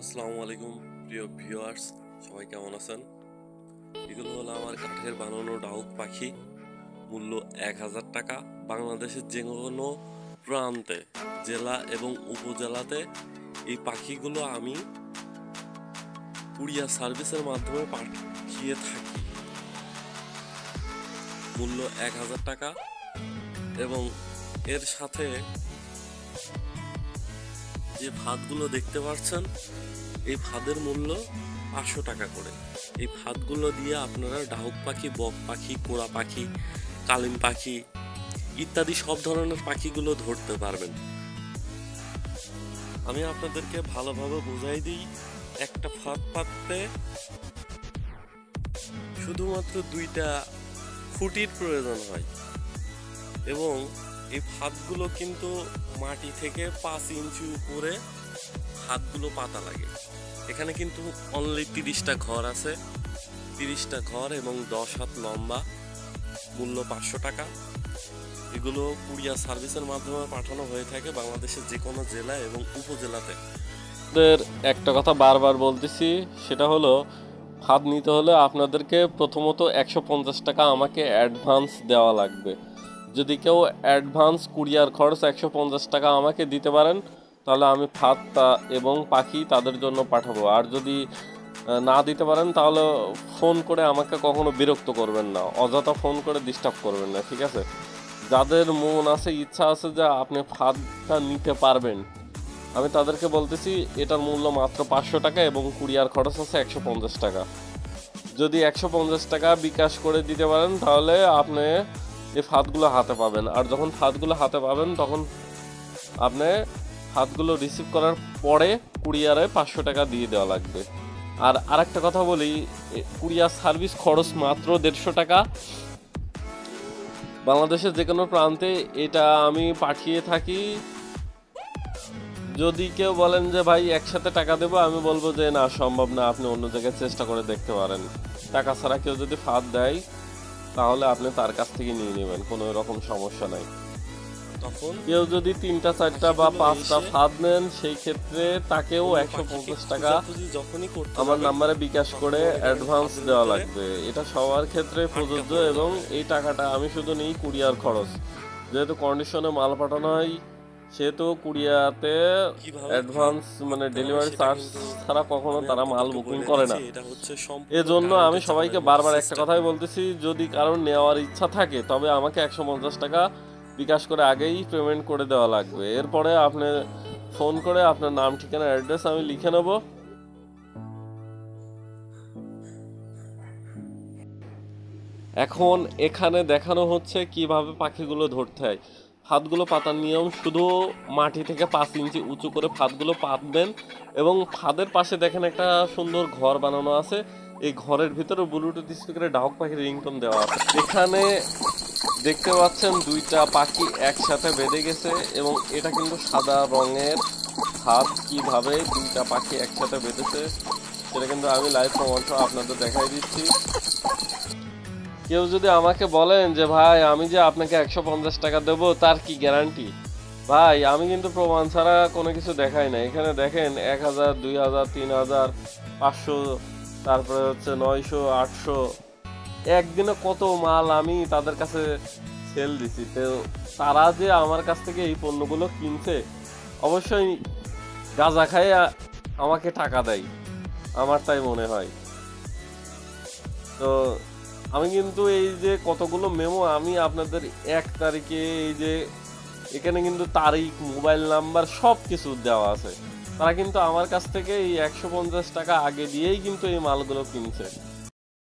আসসালামু আলাইকুম প্রিয় ভিউয়ার্স, সবাই কেমন আছেন? এগুলো হলো আমার কাঠের বানানো ডাউক পাখি। মূল্য 1000 টাকা। বাংলাদেশের যে কোনো প্রান্তে, জেলা এবং উপজেলাতে এই পাখিগুলো আমি কুরিয়ার সার্ভিসের মাধ্যমে পাঠিয়ে থাকি। মূল্য 1000 টাকা এবং এর সাথে যে ফাঁদগুলো দেখতে পাচ্ছেন, এই ফাঁদের মূল্য 500 টাকা করে। এই ফাঁদগুলো দিয়ে আপনারা ডাহুক পাখি, বক পাখি, কোড়া পাখি, কালিম পাখি ইত্যাদি সব ধরনের পাখিগুলো ধরতে পারবেন। আমি আপনাদেরকে ভালোভাবে বুঝাই দিই। একটা ফাঁদ পাততে শুধুমাত্র 2টা খুঁটির প্রয়োজন হয় এবং এই ফাঁদগুলো কিন্তু মাটি থেকে 5 ইঞ্চি উপরে ফাঁদগুলো পাতা লাগে। এখানে কিন্তু অনলি 30টা ঘর আছে, 30টা ঘর এবং 10 হাত লম্বা। মূল্য 500 টাকা। এগুলো কুরিয়ার সার্ভিসের মাধ্যমে পাঠানো হয়ে থাকে বাংলাদেশের যে কোনো জেলা এবং উপজেলাতে। একটা কথা বারবার বলতেছি, সেটা হলো ফাঁদ নিতে হলে আপনাদেরকে প্রথমত 150 টাকা আমাকে অ্যাডভান্স দেওয়া লাগবে। যদি কেউ অ্যাডভান্স কুরিয়ার খরচ 150 টাকা আমাকে দিতে পারেন, তাহলে আমি ফাঁদ এবং পাখি তাদের জন্য পাঠাবো। আর যদি না দিতে পারেন, তাহলে ফোন করে আমাকে কখনো বিরক্ত করবেন না, অযথা ফোন করে ডিস্টার্ব করবেন না, ঠিক আছে? যাদের মন আছে, ইচ্ছা আছে যে আপনি ফাঁদটা নিতে পারবেন, আমি তাদেরকে বলতেছি এটার মূল্য মাত্র 500 টাকা এবং কুরিয়ার খরচ আছে 150 টাকা। যদি 150 টাকা বিকাশ করে দিতে পারেন, তাহলে আপনি এই ফাঁদগুলো হাতে পাবেন। আর যখন ফাঁদগুলো হাতে পাবেন, তখন আপনি ফাঁদগুলো রিসিভ করার পরে কুরিয়ারে 500 টাকা দিয়ে দেওয়া লাগবে। আর আরেকটা কথা বলি, কুরিয়ার সার্ভিস খরচ মাত্র 150 টাকা। বাংলাদেশের যে কোনো প্রান্তে এটা আমি পাঠিয়ে থাকি। যদি কেউ বলেন যে ভাই একসাথে টাকা দেবো, আমি বলবো যে না, সম্ভব না, আপনি অন্য জায়গায় চেষ্টা করে দেখতে পারেন। টাকা ছাড়া কেউ যদি ফাঁদ দেয়, তাহলে আপনি তার কাছ থেকে নিয়ে নেবেন, কোনো রকম সমস্যা নাই। তখন কেউ যদি 3টা 4টা বা 5টা ফাঁদ নেন, সেই ক্ষেত্রে তাকেও 150 টাকা আমার নাম্বারে বিকাশ করে অ্যাডভান্স দেওয়া লাগবে। এটা সবার ক্ষেত্রে প্রযোজ্য এবং এই টাকাটা আমি শুধু নিই কুরিয়ার খরচ। যেহেতু কন্ডিশনে মাল পাঠানো হয়, সেহেতু কুরিয়াতে অ্যাডভান্স মানে ডেলিভারি চার্জ ছাড়া কখনো তারা মাল বুকিং করে না। এজন্য আমি সবাইকে বারবার একটা কথাই বলতেছি, যদি কারোর নেওয়ার ইচ্ছা থাকে, তবে আমাকে 150 টাকা বিকাশ করে আগেই পেমেন্ট করে দেওয়া লাগবে। এরপরে আপনি ফোন করে আপনার নাম, ঠিকানা, অ্যাড্রেস আমি লিখে নেব। এখন এখানে দেখানো হচ্ছে কিভাবে পাখিগুলো ধরতে হয়। ফাঁদগুলো পাতার নিয়ম শুধু মাটি থেকে 5 ইঞ্চি উঁচু করে ফাঁদগুলো পাতবেন এবং ফাঁদের পাশে দেখেন একটা সুন্দর ঘর বানানো আছে। এই ঘরের ভিতরে ব্লুটুথ স্পিকারে ডাহুক পাখির রিংটোন দেওয়া আছে। এখানে দেখতে পাচ্ছেন 2টা পাখি একসাথে বেঁধে গেছে এবং এটা কিন্তু সাদা রঙের ফাঁদ। কিভাবে 2টা পাখি একসাথে বেঁধেছে সেটা কিন্তু আমি লাইভ প্রমাণসহ আপনাদের দেখাই দিচ্ছি। কেউ যদি আমাকে বলেন যে ভাই আমি যে আপনাকে 150 টাকা দেবো, তার কি গ্যারান্টি? ভাই আমি কিন্তু প্রমাণ ছাড়া কোনো কিছু দেখাই না। এখানে দেখেন 1000, 2000, 3000, 500, তারপরে হচ্ছে 900, 800। একদিনে কত মাল আমি তাদের কাছে সেল দিছি। তো তারা যে আমার কাছ থেকে এই পণ্যগুলো কিনছে, অবশ্যই গাঁজা খায় আমাকে টাকা দেয়, আমার তাই মনে হয়। তো আমি কিন্তু এই যে কতগুলো মেমো আমি আপনাদের 1 তারিখে, এই যে এখানে কিন্তু তারিখ, মোবাইল নাম্বার সব কিছু দেওয়া আছে। তারা কিন্তু আমার কাছ থেকে এই 150 টাকা আগে দিয়েই কিন্তু এই মালগুলো কিনছে।